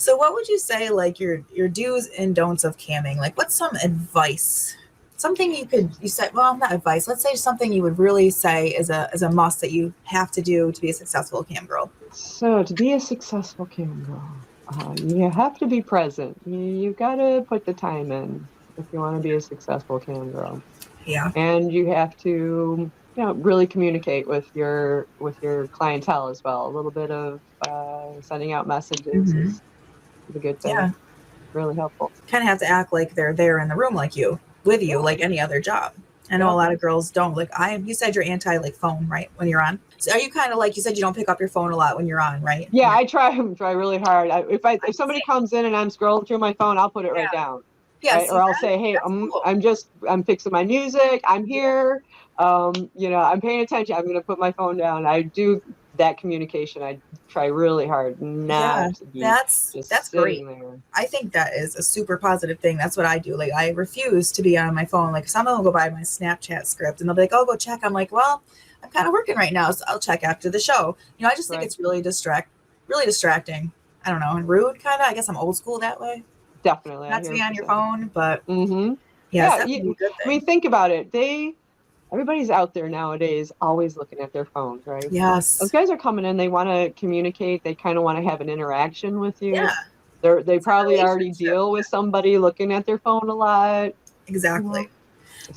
So what would you say, like your do's and don'ts of camming? Like what's some advice? Something you said, well, not advice. Let's say something you would really say is a must that you have to do to be a successful cam girl. So to be a successful cam girl, you have to be present. You got to put the time in if you want to be a successful cam girl. Yeah. And you have to, really communicate with your clientele as well. A little bit of sending out messages Mm-hmm. is a good Yeah. thing. Really helpful. Kind of have to act like they're there in the room like you, with you, Yeah. like any other job. I know a Yep. lot of girls don't. Like you said you're anti like phone, right? When you're on. So are you kind of like you said you don't pick up your phone a lot when you're on, right? Yeah, I try really hard. If somebody Same. comes in and I'm scrolling through my phone, I'll put it right Yeah. down. Yeah. Right? See Or I'll that? say, hey, That's cool. I'm fixing my music. I'm Yeah. here. I'm paying attention. I'm going to put my phone down. I do that communication. I try really hard Yeah. not to be That's just great. sitting there. I think that is a super positive thing. That's what I do. Like I refuse to be on my phone. Like someone will go by my Snapchat script and they'll be like, "Oh, go check." I'm like, "Well, I'm kind of working right now, so I'll check after the show." I just think Right. it's really distracting. I don't know, and rude kind of. I guess I'm old school that way. Definitely. I Not to hear be what on you're your saying. phone, but Mm-hmm. yeah, it's Yeah. definitely a good I mean, thing. think about it. Everybody's out there nowadays always looking at their phones, right? Those Yes. guys are coming in, they want to communicate, they kind of want to have an interaction with Yeah. you. They It's a probably already relationship. deal with somebody looking at their phone a lot, you Exactly. know.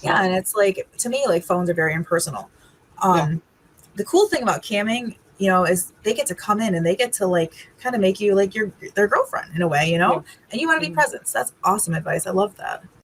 Yeah, So and it's like to me, like phones are very impersonal. yeah. The cool thing about camming, is they get to come in and they get to like kind of make you like their girlfriend in a way, Yeah. and you want to be Mhm. present. So that's awesome advice. I love that.